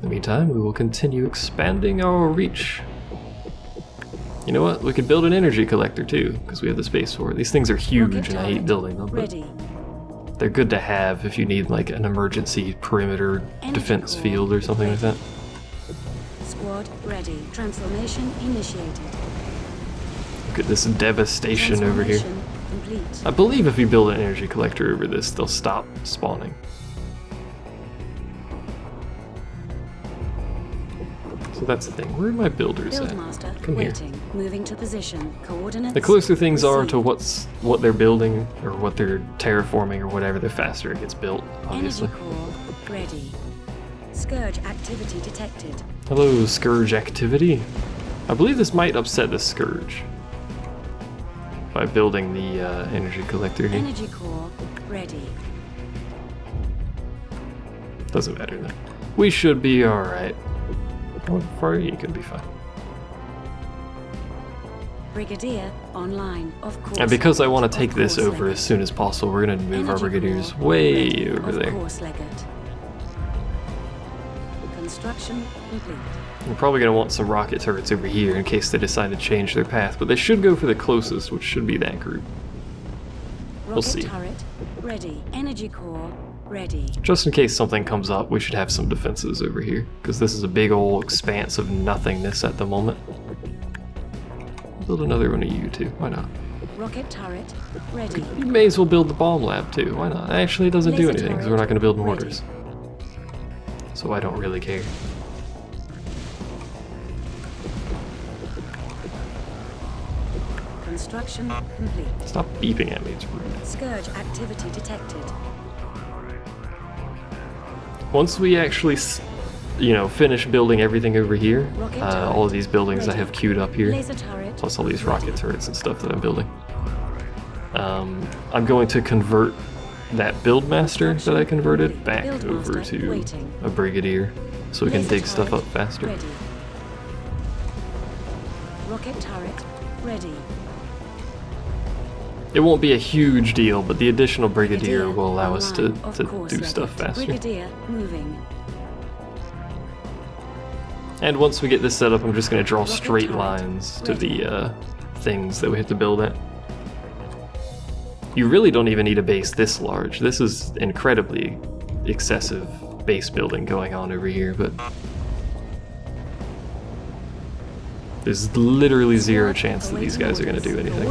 the meantime, we will continue expanding our reach. You know what? We could build an energy collector too, because we have the space for it. These things are huge and I hate building them, but they're good to have if you need like an emergency perimeter defense field or something like that. Squad ready. Transformation initiated. Look at this devastation over here. Complete. I believe if you build an energy collector over this, they'll stop spawning. So that's the thing. Where are my builders at? Come here. Moving to position. Coordinates. The closer things are to what they're building or what they're terraforming or whatever, the faster it gets built, obviously. Energy core ready. Scourge activity detected. Hello, Scourge activity. I believe this might upset the Scourge by building the energy collector here. Energy core ready. Doesn't matter then. We should be alright. For you could be fine. Brigadier online, of course. And because I want to take this over as soon as possible, we're going to move our Brigadiers way over there. Construction complete. We're probably going to want some rocket turrets over here in case they decide to change their path, but they should go for the closest, which should be that group. We'll see. Turret ready. Energy core ready. Just in case something comes up, we should have some defenses over here, because this is a big old expanse of nothingness at the moment. Build another one of you too, why not? Rocket turret ready. You may as well build the bomb lab too, why not? Actually, it doesn't do anything, because we're not going to build mortars. So I don't really care. Construction complete. Stop beeping at me, it's rude. Scourge activity detected. Once we actually, finish building everything over here, all of these buildings I have queued up here, plus all these rocket turrets and stuff that I'm building, I'm going to convert that build master that I converted back over to a Brigadier, so we can dig stuff up faster. Rocket turret ready. It won't be a huge deal, but the additional Brigadier will allow us to do stuff faster. Brigadier moving. And once we get this set up, I'm just going to draw straight lines to the things that we have to build at. You really don't even need a base this large. This is incredibly excessive base building going on over here, but there's literally zero chance that these guys are going to do anything.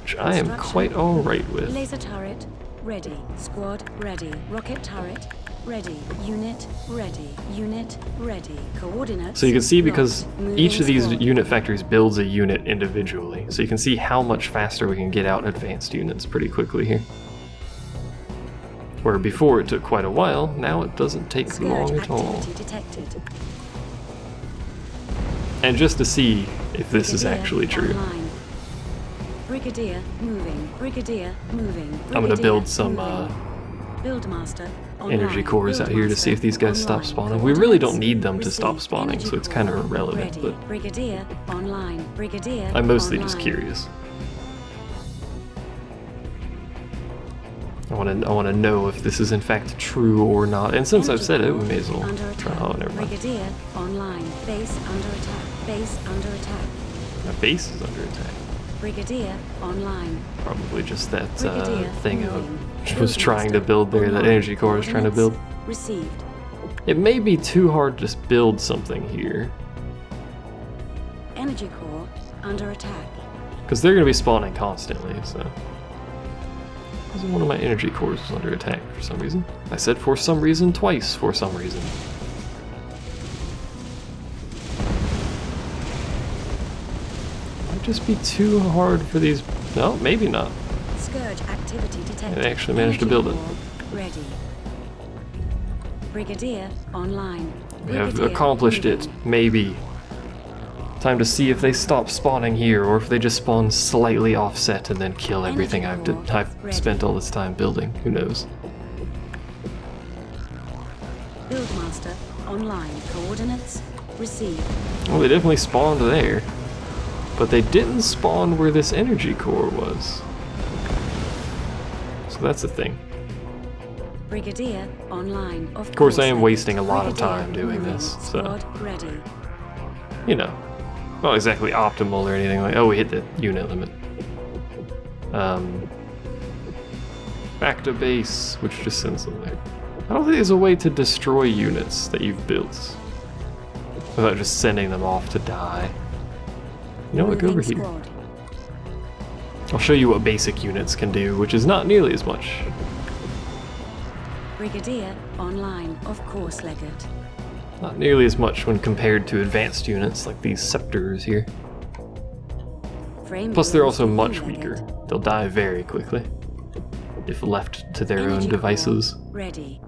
Which I am quite alright with. Laser turret ready. Squad ready. Rocket turret ready. Unit ready. Unit ready. Coordinates. So you can see, because each of these unit factories builds a unit individually, so you can see how much faster we can get out advanced units pretty quickly here. Where before it took quite a while, now it doesn't take long at all. Detected. And just to see if this is actually true, Brigadier moving. Brigadier moving. I'm gonna build some Buildmaster energy cores out here to see if these guys stop spawning. We really don't need them to stop spawning, so it's kind of irrelevant, but Brigadier online. Brigadier I'm mostly just curious. I want to know if this is in fact true or not. And since I've said it, we may as well try. Oh, never mind. Brigadier online. Base under attack. Base under attack. My base is under attack. Brigadier online. Probably just that thing I was trying to build there, that energy core I was trying to build. Received. It may be too hard to just build something here, Energy core under attack. because they're going to be spawning constantly, so. One of my energy cores was under attack for some reason. I said for some reason twice for some reason. Might just be too hard for these. No, maybe not. Scourge activity detected. I actually managed to build it. Ready. Brigadier online. We have accomplished it. Maybe. Time to see if they stop spawning here, or if they just spawn slightly offset and then kill everything I've spent all this time building. Who knows? Buildmaster online. Coordinates received. Well, they definitely spawned there, but they didn't spawn where this energy core was. So that's the thing. Brigadier online. Of course, I am wasting a lot of time doing this, so Squad ready. you know, not exactly optimal or anything like. Oh, we hit the unit limit. Back to base, which just sends them there. I don't think there's a way to destroy units that you've built without just sending them off to die. You know what? Go over here. Squad. I'll show you what basic units can do, which is not nearly as much. Brigadier online. Of course, Legate. Not nearly as much when compared to advanced units like these scepters here. Frame Plus, they're builds also full much Legate. weaker. They'll die very quickly if left to their Energy own core devices. ready.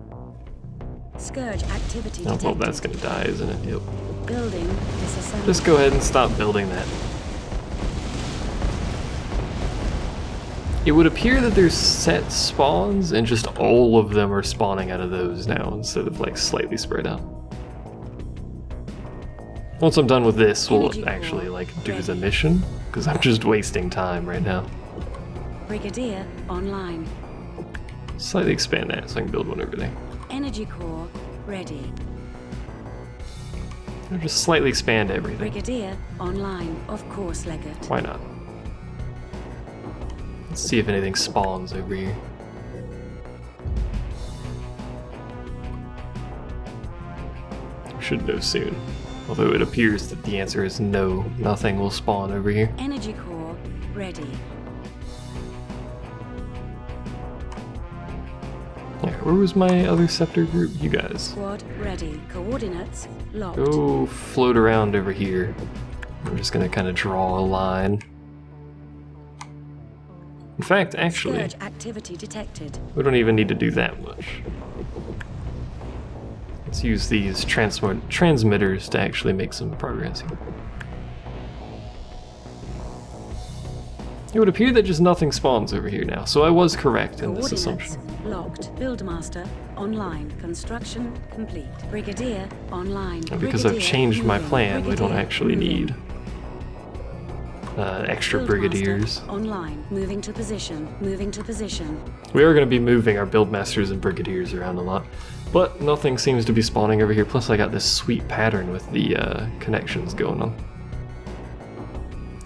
Scourge activity Oh, well, detected. that's gonna die, isn't it? Yep. Building disassembly. Just go ahead and stop building that. It would appear that there's set spawns and just all of them are spawning out of those now instead of like slightly spread out. Once I'm done with this, we'll Energy core actually like do the ready. mission because I'm just wasting time right now. Brigadier online. Slightly expand that so I can build one over there. Energy core ready. Or just slightly expand everything. Brigadier online. Of course, Legate. Why not? Let's see if anything spawns over here. We should know soon. Although it appears that the answer is no, nothing will spawn over here. Energy core ready. Yeah, where was my other scepter group? You guys. Squad ready. Coordinates locked. Go float around over here. I'm just gonna kind of draw a line. In fact, actually, Scourge activity detected. we don't even need to do that much. Let's use these transmitters to actually make some progress here. It would appear that just nothing spawns over here now, so I was correct in this Coordinates assumption. locked. Buildmaster online. Construction complete. Brigadier online. And because I've Brigadier changed my moving. plan, we don't Brigadier actually moving. need extra Buildmaster brigadiers. online. Moving to position. Moving to position. We are going to be moving our buildmasters and brigadiers around a lot, but nothing seems to be spawning over here. Plus, I got this sweet pattern with the connections going on.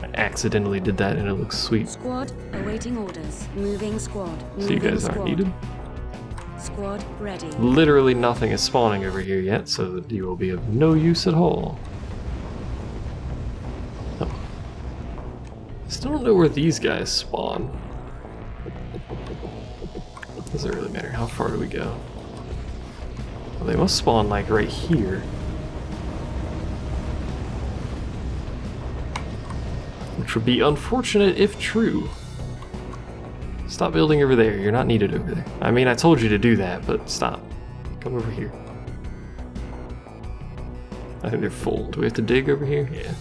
I accidentally did that, and it looks sweet. Squad awaiting orders. Moving squad. So you Moving guys aren't squad. needed. Squad ready. Literally nothing is spawning over here yet, so you will be of no use at all. Oh. I still don't know where these guys spawn. Doesn't really matter. How far do we go? Well, they must spawn like right here. Which would be unfortunate if true. Stop building over there. You're not needed over there. I mean, I told you to do that, but stop. Come over here. I think they're full. Do we have to dig over here? Yeah.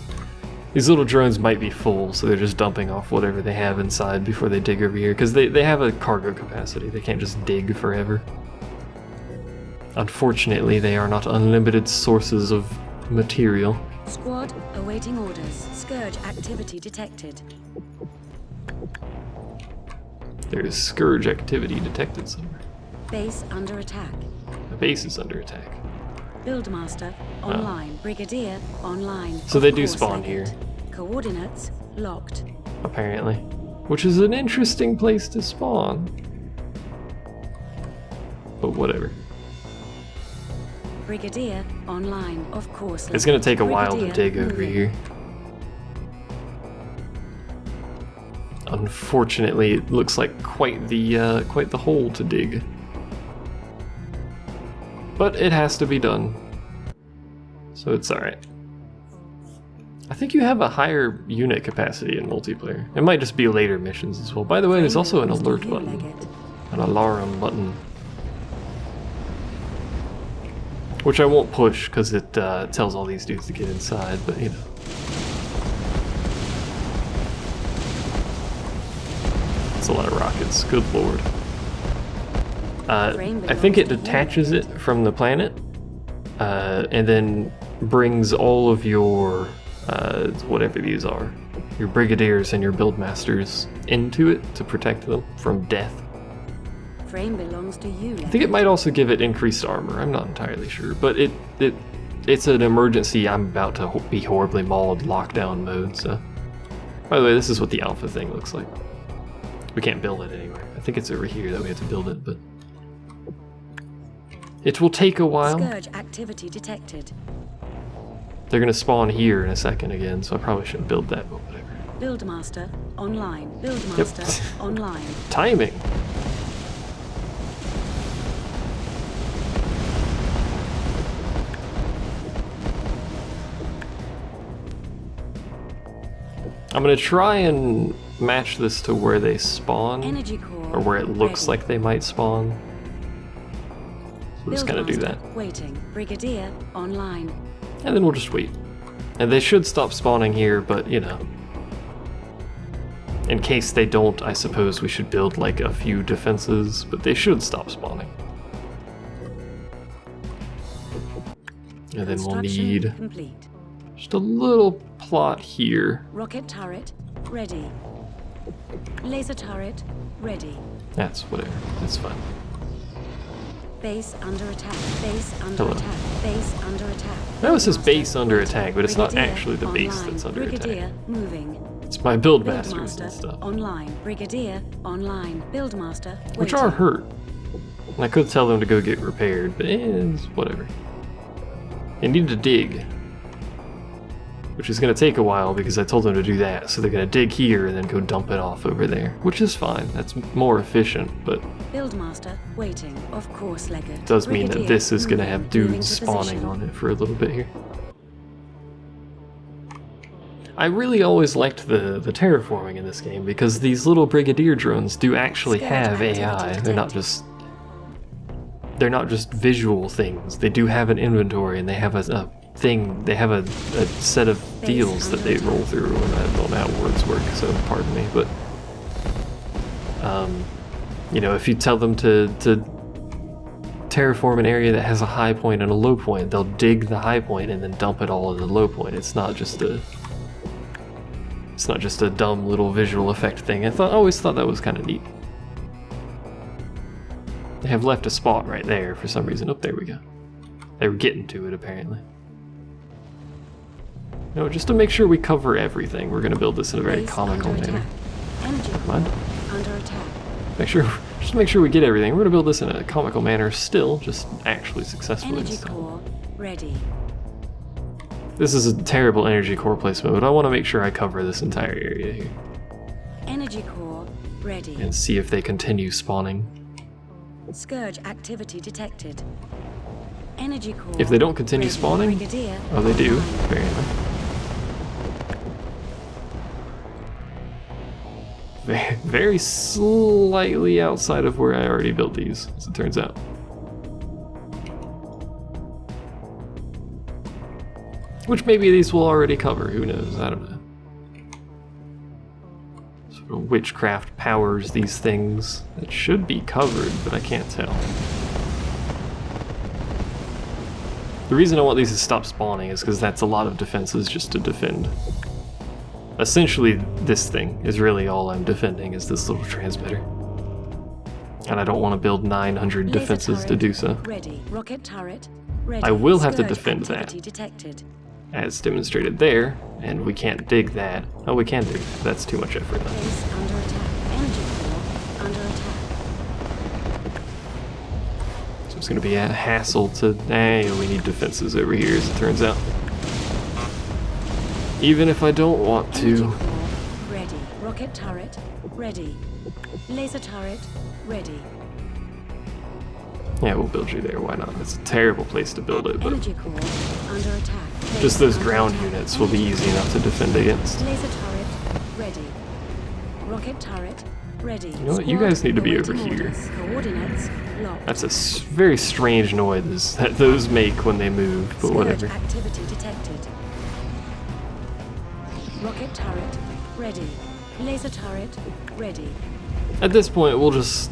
These little drones might be full, so they're just dumping off whatever they have inside before they dig over here, because they have a cargo capacity. They can't just dig forever. Unfortunately, they are not unlimited sources of material. Squad awaiting orders. Scourge activity detected. There is Scourge activity detected somewhere. Base under attack. The base is under attack. Buildmaster online. Brigadier online. So Of they do course, spawn Legate. here. Coordinates locked. Apparently. Which is an interesting place to spawn. But whatever. Brigadier online. Of course. It's gonna Legate. take a while to Brigadier dig over moving. here. Unfortunately, it looks like quite the hole to dig. But it has to be done. So it's alright. I think you have a higher unit capacity in multiplayer. It might just be later missions as well. By the way, there's also an Frame alert builds button. Legate. An alarm button. Which I won't push because it tells all these dudes to get inside, but you know. That's a lot of rockets, good lord. I think it detaches it from the planet, and then brings all of your, whatever these are, your brigadiers and your buildmasters into it to protect them from death. Frame belongs to you. I think it might also give it increased armor. I'm not entirely sure, but it's an emergency. I'm about to be horribly mauled lockdown mode. So, by the way, this is what the alpha thing looks like. We can't build it anywhere. I think it's over here that we have to build it, but it will take a while. Scourge activity detected. They're gonna spawn here in a second again, so I probably shouldn't build that, but whatever. Buildmaster online. Buildmaster online. Timing. I'm gonna try and match this to where they spawn, Energy core or where it looks ready. like they might spawn. So we're just gonna do that. Waiting. Brigadier online. And then we'll just wait. And they should stop spawning here, but you know. In case they don't, I suppose we should build like a few defenses, but they should stop spawning. And then we'll Construction need complete. just a little plot here. Rocket turret ready. Laser turret ready. That's whatever, that's fine. Base under attack. Base under Hello. attack. Base under attack. Now it says Buildmaster base under waiting. attack, but it's not Brigadier actually the base online. that's under Brigadier attack. moving. It's my build masters Buildmaster and stuff, online. Brigadier online. Buildmaster which waiting. are hurt. And I could tell them to go get repaired, but it's whatever. They need to dig, which is going to take a while because I told them to do that. So they're going to dig here and then go dump it off over there, which is fine. That's more efficient, but Buildmaster waiting. Of course, Legger. it does mean that Brigadier this is going to have moving dudes to spawning position. on it for a little bit here. I really always liked the terraforming in this game because these little Brigadier drones do actually Scourge have activity AI. detected. They're not just visual things. They do have an inventory and they have a thing. They have a set of deals that they roll through. And I don't know how words work, so pardon me. But you know, if you tell them to terraform an area that has a high point and a low point, they'll dig the high point and then dump it all at the low point. It's not just a dumb little visual effect thing. I always thought that was kind of neat. They have left a spot right there for some reason. Oh, there we go. They were getting to it apparently. No, just to make sure we cover everything, we're going to build this in a very Base comical under manner. attack. Energy Never mind. core under attack. Just to make sure we get everything. We're going to build this in a comical manner still, just actually successfully Energy this time. core ready. This is a terrible energy core placement, but I want to make sure I cover this entire area here Energy core ready. and see if they continue spawning. Scourge activity detected. Energy core. If they don't continue ready. spawning, Brigadier oh, they do, online. apparently. Very slightly outside of where I already built these, as it turns out. Which maybe these will already cover, who knows, I don't know. Sort of witchcraft powers these things. It should be covered, but I can't tell. The reason I want these to stop spawning is because that's a lot of defenses just to defend. Essentially, this thing is really all I'm defending, is this little transmitter. And I don't want to build 900 Laser defenses to turret do so. Ready. Rocket turret ready. I will have to Scourge defend that. activity detected. As demonstrated there, and we can't dig that. Oh, we can dig. That's too much effort. Base under attack. Energy core under attack. So it's going to be a hassle to... we need defenses over here, as it turns out. Even if I don't want Energy to. core ready. Rocket turret ready. Laser turret ready. Yeah, we'll build you there, why not? It's a terrible place to build it, but Energy core under attack. just Base those under ground attack. units will be Energy easy enough to defend against. Laser turret ready. Rocket turret ready. You know what, you guys need to be over Awaiting here. orders. Coordinates locked. That's a very strange noise that those make when they move, but Scourge whatever. activity detected. Rocket turret ready. Laser turret ready. At this point, we'll just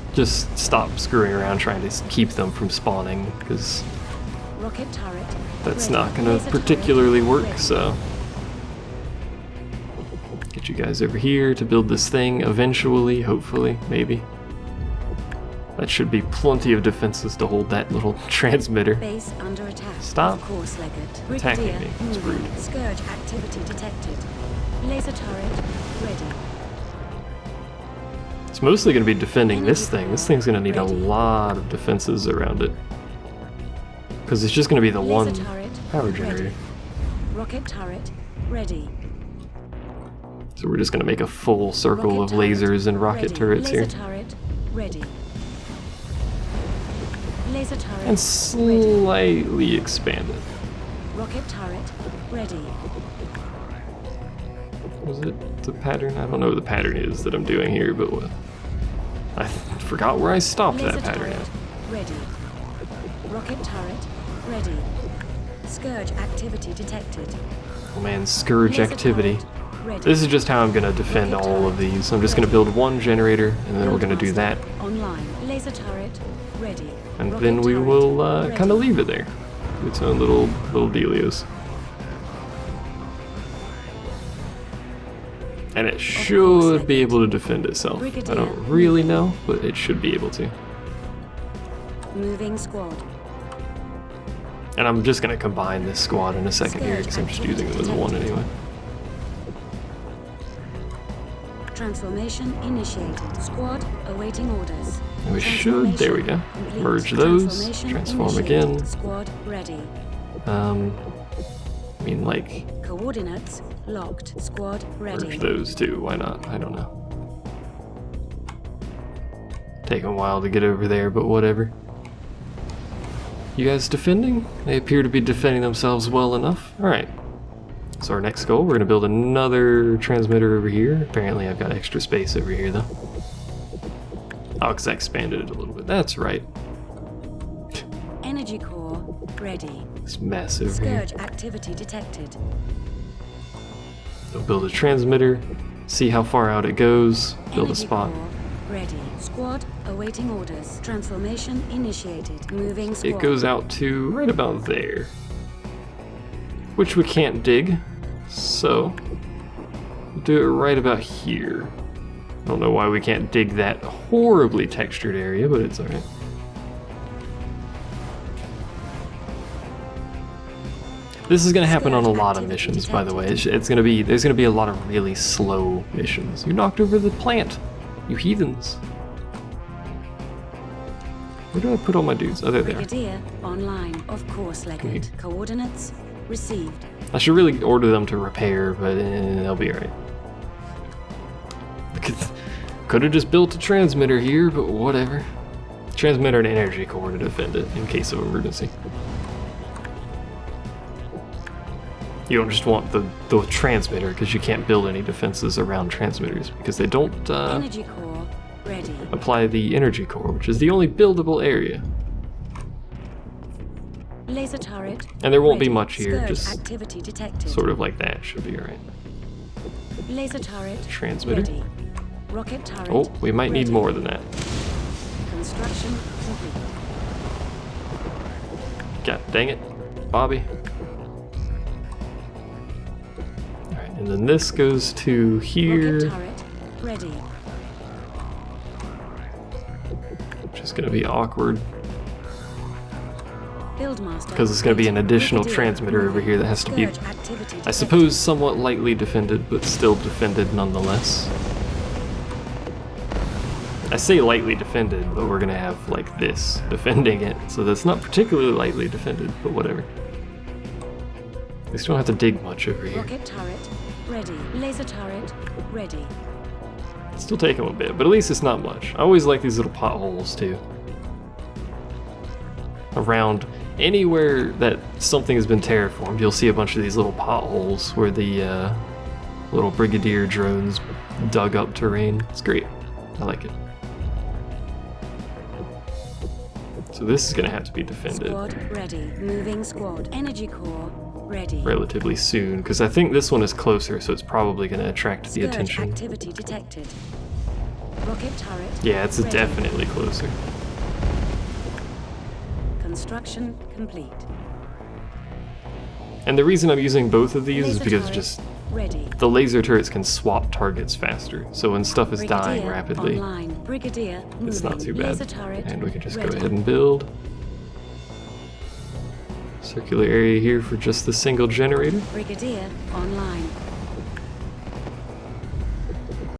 stop screwing around trying to keep them from spawning, because Rocket turret that's ready. not going to Laser turret particularly work, ready. so... Get you guys over here to build this thing eventually, hopefully, maybe. That should be plenty of defenses to hold that little transmitter. Base under attack. Stop Course-legged. attacking Brigadier me. It's moving. rude. Scourge activity detected. Laser turret ready. It's mostly going to be defending this Energy thing. This thing's going to need a ready. lot of defenses around it. Because it's just going to be the Laser one turret power generator. ready. Rocket turret ready. So we're just going to make a full circle of Rocket turret lasers and rocket ready. turrets Laser here. turret ready. Laser turret And ready. slightly expand it. Rocket turret ready. Was it the pattern? I don't know what the pattern is that I'm doing here, but what? I forgot where I stopped Laser that pattern turret at. ready. Rocket turret ready. Scourge activity detected. Oh man, Scourge Laser activity. turret ready. This is just how I'm going to defend Rocket all of turret these. I'm just going to build one generator, and then we're going to do Buildmaster that. Online. Laser turret ready. And Rocket then we turret will ready. kind of leave it there. Its own little dealios. And it should be able to defend itself. I Brigadier. don't really know, but it should be able to. Moving squad. And I'm just going to combine this squad in a second here, because I'm just using them as one anyway. Transformation initiated. Squad awaiting orders. And we should, there we go. Complete. Merge those, Transformation transform initiated. again. Squad ready. I mean, like, Coordinates locked. Squad ready. merge those too. Why not? I don't know. Take a while to get over there, but whatever. You guys defending? They appear to be defending themselves well enough. Alright. So our next goal, we're going to build another transmitter over here. Apparently I've got extra space over here though. Oh, because I expanded it a little bit. That's right. Energy core ready. It's massive here. Scourge activity detected. We'll build a transmitter, see how far out it goes, build a Energy spot. core ready. Squad awaiting orders. Transformation initiated. Moving squad. It goes out to right about there. Which we can't dig, so we'll do it right about here. I don't know why we can't dig that horribly textured area, but it's alright. This is going to happen on a lot of missions, by the way. It's going to be, there's going to be a lot of really slow missions. You knocked over the plant, you heathens. Where do I put all my dudes? Oh, there they are. Brigadier online. Of course, Leggett. Coordinates received. I should really order them to repair, but they'll be alright. Could have just built a transmitter here, but whatever. Transmitter and energy core to defend it in case of emergency. You don't just want the transmitter, because you can't build any defenses around transmitters, because they don't Energy core ready. apply the energy core, which is the only buildable area. Laser turret. And there won't be ready. much here, Scourge just activity detected. sort of like that should be alright. Laser turret. Transmitter. Ready. Rocket turret. Oh, we might need ready. more than that. Construction complete. God dang it, Bobby. Alright, and then this goes to Rocket here, turret. Ready. which is going to be awkward, Buildmaster. because it's going to be an additional Brigadier. transmitter over here that has to be, Scourge activity I detected. suppose, somewhat lightly defended, but still defended nonetheless. I say lightly defended, but we're going to have, like, this defending it, so that's not particularly lightly defended, but whatever. At least we don't have to dig much over here. Rocket turret. Ready. Laser turret. Ready. It's still taking a bit, but at least it's not much. I always like these little potholes, too. Around anywhere that something has been terraformed, you'll see a bunch of these little potholes where the little Brigadier drones dug up terrain. It's great. I like it. So this is going to have to be defended Squad ready. Moving squad. Energy core ready. relatively soon, because I think this one is closer, so it's probably going to attract the Scourge attention. activity detected. Rocket turret. Yeah, it's ready. definitely closer. Construction complete. And the reason I'm using both of these is Laser because turret just ready. The laser turrets can swap targets faster, so when stuff is dying Brigadier rapidly, online. Brigadier moving. it's not too bad. Laser turret And we can just ready. go ahead and build. Circular area here for just the single generator. Brigadier online.